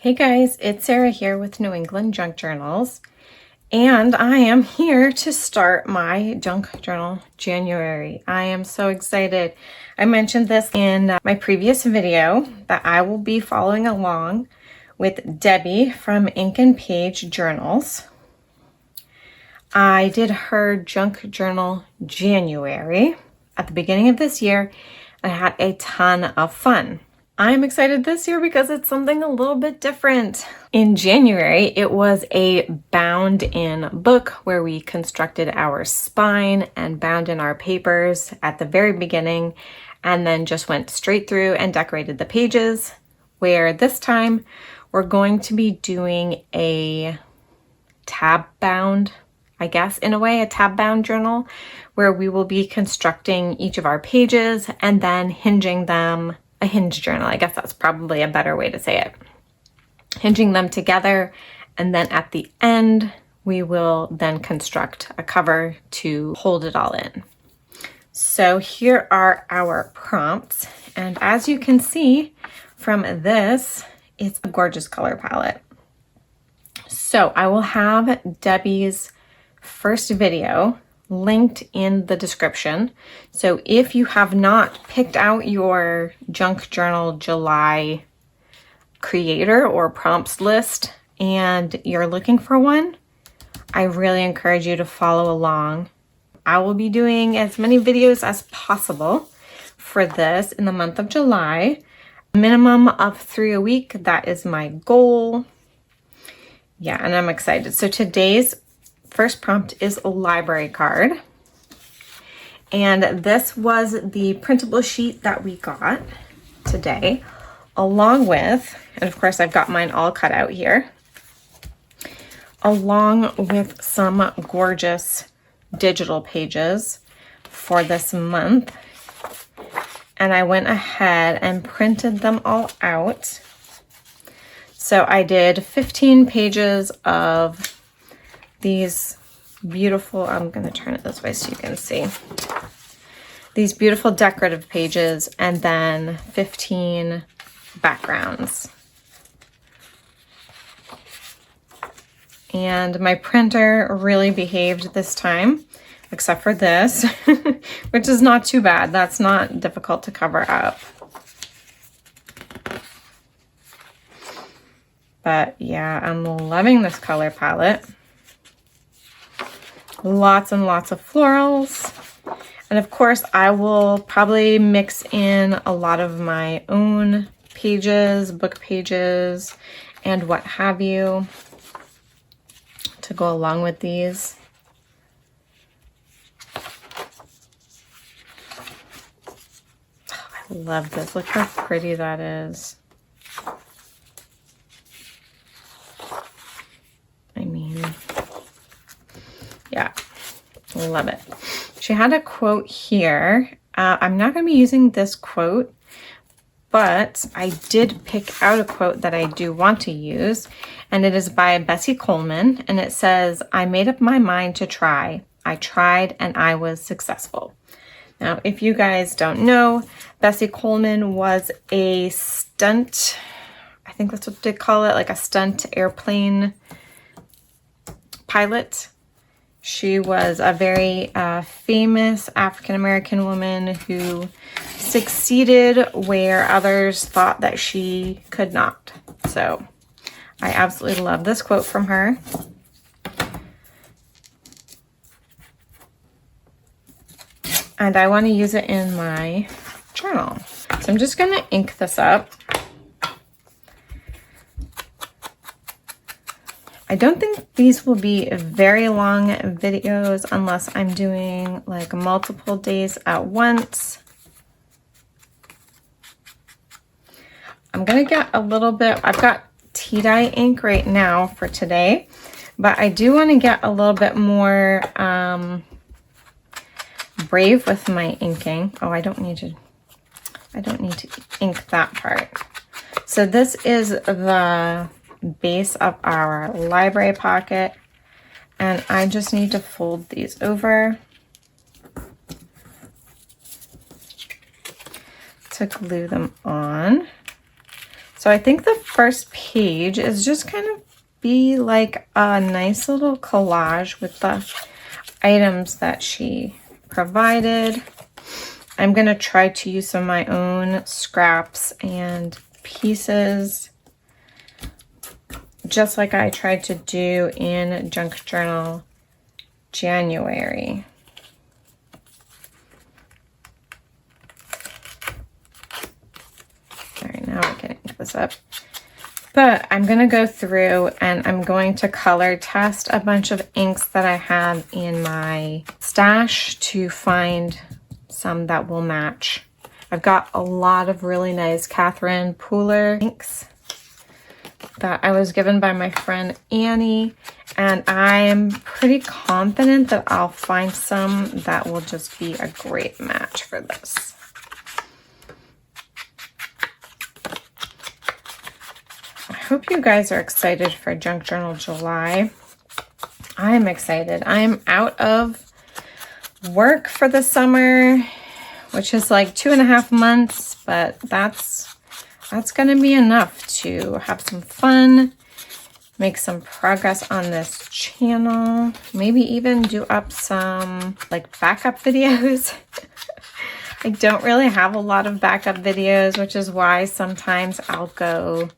Hey guys, it's Sarah here with New England Junk Journals, and I am here to start my junk journal January. I am so excited. I mentioned this in my previous video that I will be following along with Debbie from Ink and Page Journals. I did her junk journal January at the beginning of this year. I had a ton of fun. I'm excited this year because it's something a little bit different. In January, it was a bound-in book where we constructed our spine and bound in our papers at the very beginning and then just went straight through and decorated the pages, where this time we're going to be doing a tab bound, I guess in a way, a tab bound journal where we will be constructing each of our pages and then hinging them. A hinge journal, I guess that's probably a better way to say it. Hinging them together, and then at the end, we will then construct a cover to hold it all in. So here are our prompts, and as you can see from this, it's a gorgeous color palette. So I will have Debbie's first video linked in the description. So if you have not picked out your junk journal July creator or prompts list and you're looking for one, I really encourage you to follow along. I will be doing as many videos as possible for this in the month of July. A minimum of 3 a week. That is my goal. Yeah, and I'm excited. So today's first prompt is a library card, and this was the printable sheet that we got today, along with, and of course I've got mine all cut out here, along with some gorgeous digital pages for this month. And I went ahead and printed them all out. So I did 15 pages of these beautiful, I'm going to turn it this way so you can see, these beautiful decorative pages, and then 15 backgrounds. And my printer really behaved this time, except for this, which is not too bad. That's not difficult to cover up. But yeah, I'm loving this color palette. Lots and lots of florals. And of course, I will probably mix in a lot of my own pages, book pages, and what have you to go along with these. Oh, I love this. Look how pretty that is. I mean, yeah, I love it. She had a quote here. I'm not going to be using this quote, but I did pick out a quote that I do want to use, and it is by Bessie Coleman, and it says, "I made up my mind to try. I tried and I was successful." Now, if you guys don't know, Bessie Coleman was a stunt, I think that's what they call it, like a stunt airplane pilot. She was a very famous African-American woman who succeeded where others thought that she could not. So I absolutely love this quote from her. And I want to use it in my journal. So I'm just going to ink this up. I don't think these will be very long videos unless I'm doing like multiple days at once. I'm gonna get a little bit, I've got tea dye ink right now for today, but I do want to get a little bit more brave with my inking. Oh, I don't need to ink that part. So this is the base of our library pocket, and I just need to fold these over to glue them on. So I think the first page is just kind of be like a nice little collage with the items that she provided. I'm going to try to use some of my own scraps and pieces, just like I tried to do in Junk Journal January. All right, now we're getting this up. But I'm going to go through and I'm going to color test a bunch of inks that I have in my stash to find some that will match. I've got a lot of really nice Catherine Pooler inks that I was given by my friend Annie, and I'm pretty confident that I'll find some that will just be a great match for this. I hope you guys are excited for Junk Journal July. I'm excited. I'm out of work for the summer, which is like 2.5 months, but that's gonna be enough to have some fun, make some progress on this channel, maybe even do up some like backup videos. I don't really have a lot of backup videos, which is why sometimes I'll go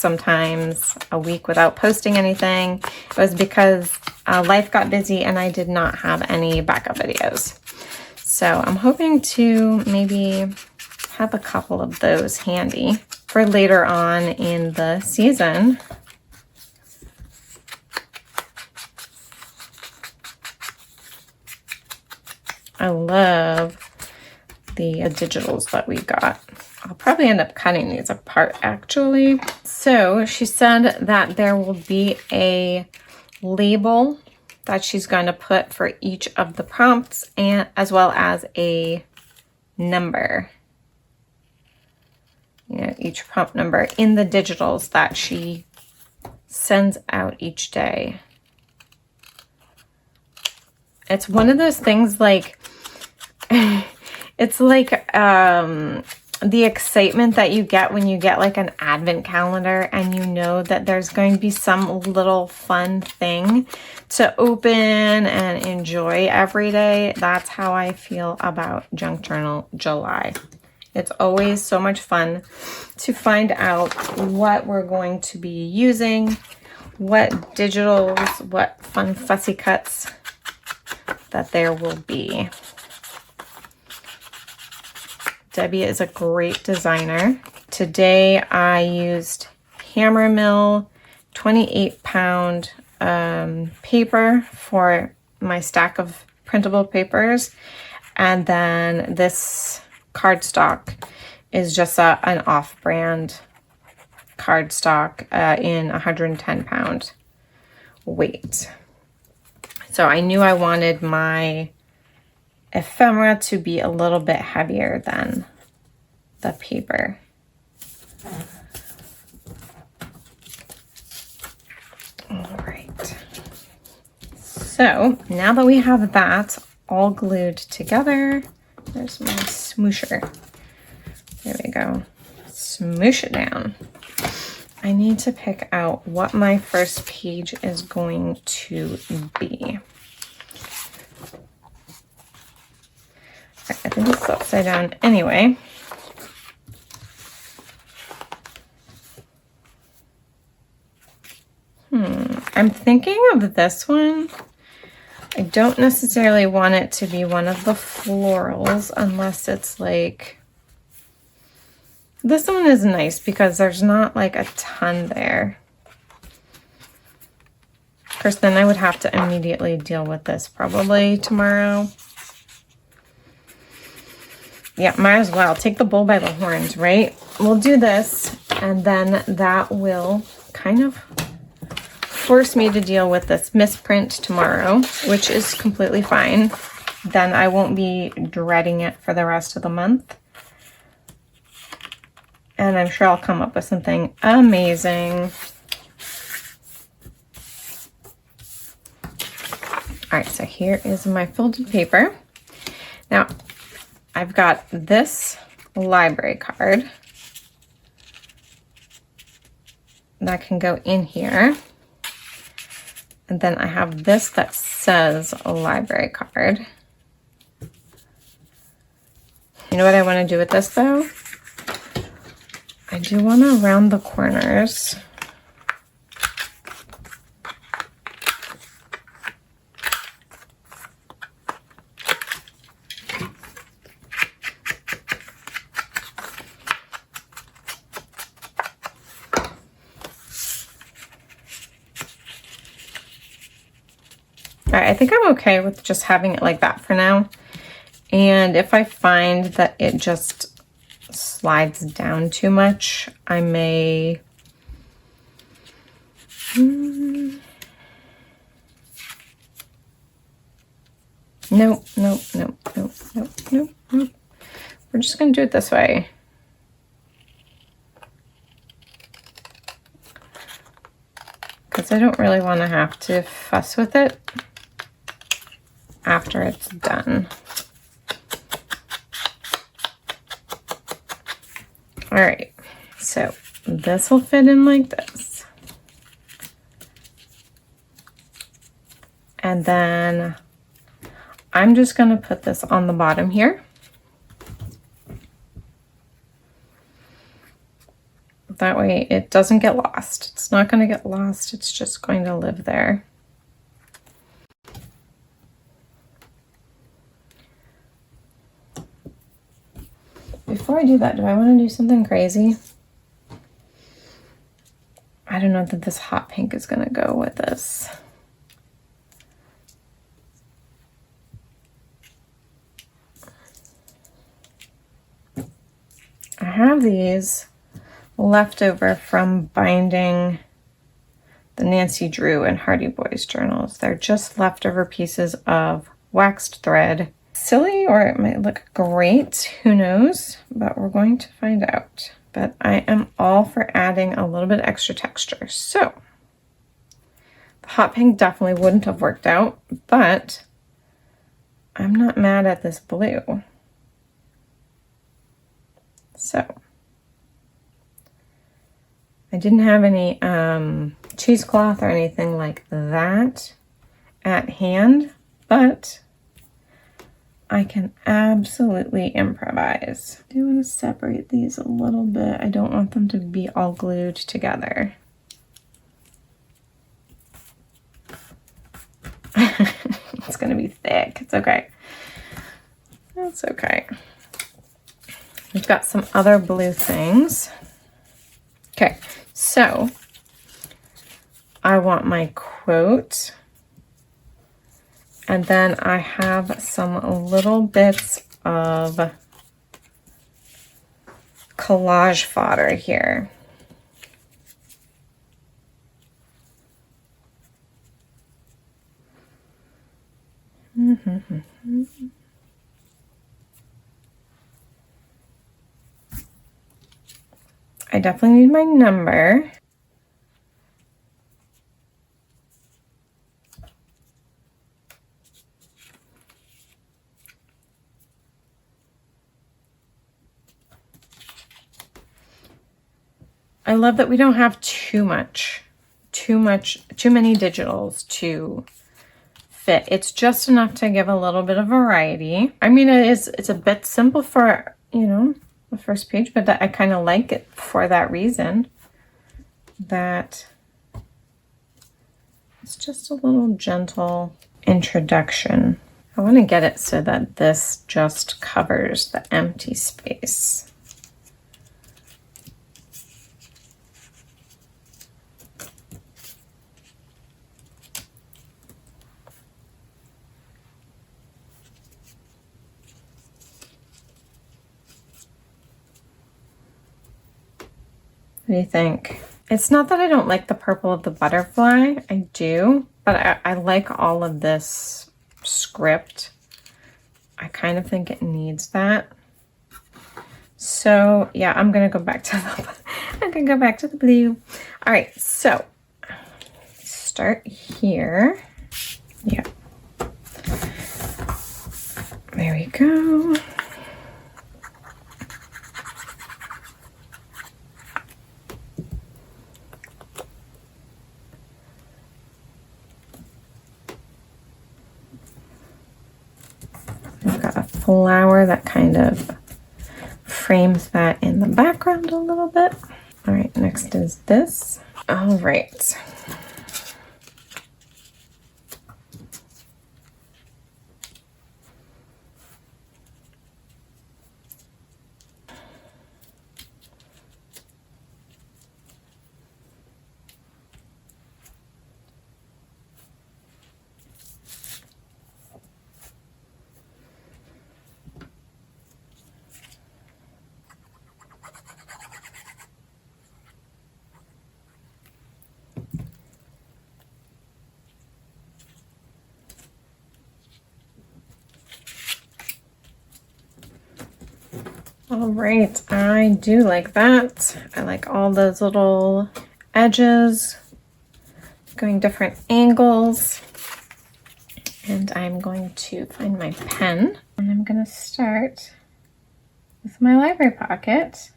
a week without posting anything. It was because life got busy and I did not have any backup videos. So I'm hoping to maybe have a couple of those handy for later on in the season. I love the digitals that we got. I'll probably end up cutting these apart actually. So she said that there will be a label that she's going to put for each of the prompts, and as well as a number. You know, each prompt number in the digitals that she sends out each day. It's one of those things like, it's like the excitement that you get when you get like an advent calendar and you know that there's going to be some little fun thing to open and enjoy every day. That's how I feel about Junk Journal July. It's always so much fun to find out what we're going to be using, what digitals, what fun fussy cuts that there will be. Debbie is a great designer. Today I used Hammermill 28-pound paper for my stack of printable papers. And then this cardstock is just an off-brand cardstock in 110-pound weight. So I knew I wanted my ephemera to be a little bit heavier than the paper. All right. So now that we have that all glued together, there's my smoosher. There we go. Smoosh it down. I need to pick out what my first page is going to be. I think it's upside down anyway. I'm thinking of this one. I don't necessarily want it to be one of the florals unless it's like... This one is nice because there's not like a ton there. Of course, then I would have to immediately deal with this probably tomorrow. Yeah, might as well. Take the bull by the horns, right? We'll do this, and then that will kind of force me to deal with this misprint tomorrow, which is completely fine. Then I won't be dreading it for the rest of the month. And I'm sure I'll come up with something amazing. All right, so here is my folded paper. Now, I've got this library card. that can go in here. And then I have this that says a library card. You know what I want to do with this though? I do want to round the corners. All right, I think I'm okay with just having it like that for now. And if I find that it just slides down too much, I may... Nope, nope, nope, nope, nope, nope, nope. We're just gonna do it this way. Because I don't really want to have to fuss with it after it's done. All right, so this will fit in like this. And then I'm just gonna put this on the bottom here. That way it doesn't get lost. It's not gonna get lost, it's just going to live there. Before I do that, do I want to do something crazy? I don't know that this hot pink is going to go with this. I have these left over from binding the Nancy Drew and Hardy Boys journals. They're just leftover pieces of waxed thread. Silly, or it might look great, who knows, but we're going to find out. But I am all for adding a little bit extra texture. So the hot pink definitely wouldn't have worked out, but I'm not mad at this blue. So I didn't have any cheesecloth or anything like that at hand, but I can absolutely improvise. I do want to separate these a little bit. I don't want them to be all glued together. It's going to be thick. It's okay. That's okay. We've got some other blue things. Okay, so I want my quote. And then I have some little bits of collage fodder here. I definitely need my number. I love that we don't have too many digitals to fit. It's just enough to give a little bit of variety. I mean, it's a bit simple for, you know, the first page, but I kind of like it for that reason, that it's just a little gentle introduction. I want to get it so that this just covers the empty space. What do you think? It's not that I don't like the purple of the butterfly. I do, but I like all of this script. I kind of think it needs that. So yeah, I'm gonna go back to the blue. All right, so start here. Yeah. There we go. flower that kind of frames that in the background a little bit. All right, next is this. All right. All right, I do like that. I like all those little edges going different angles. And I'm going to find my pen, and I'm going to start with my library pocket.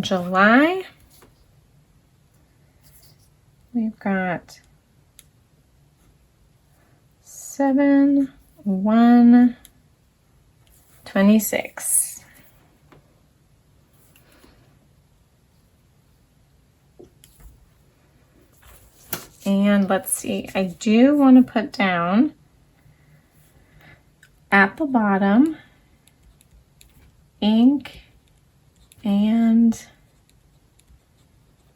July. We've got 7/1/26. And let's see, I do want to put down at the bottom ink and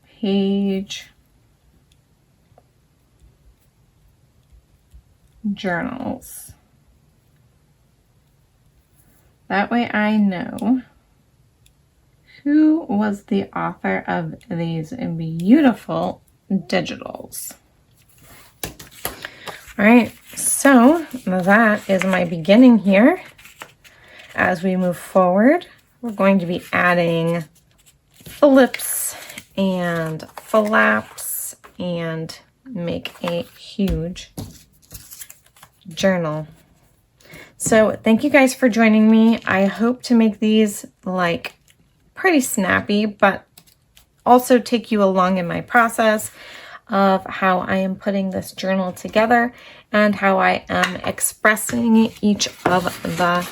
page journals. That way I know who was the author of these beautiful digitals. All right, so that is my beginning here. As we move forward, we're going to be adding flips and flaps and make a huge journal. So thank you guys for joining me. I hope to make these like pretty snappy, but also take you along in my process of how I am putting this journal together and how I am expressing each of the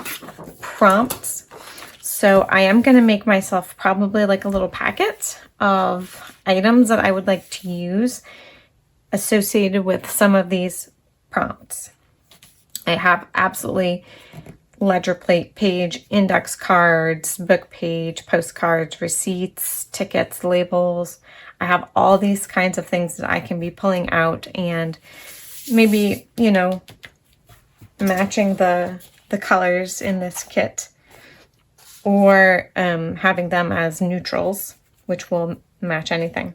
prompts. So I am going to make myself probably like a little packet of items that I would like to use associated with some of these prompts. I have absolutely ledger plate page, index cards, book page, postcards, receipts, tickets, labels. I have all these kinds of things that I can be pulling out and maybe, you know, matching the colors in this kit, or having them as neutrals, which will match anything.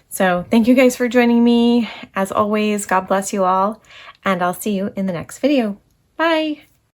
So thank you guys for joining me. As always, God bless you all, and I'll see you in the next video. Bye.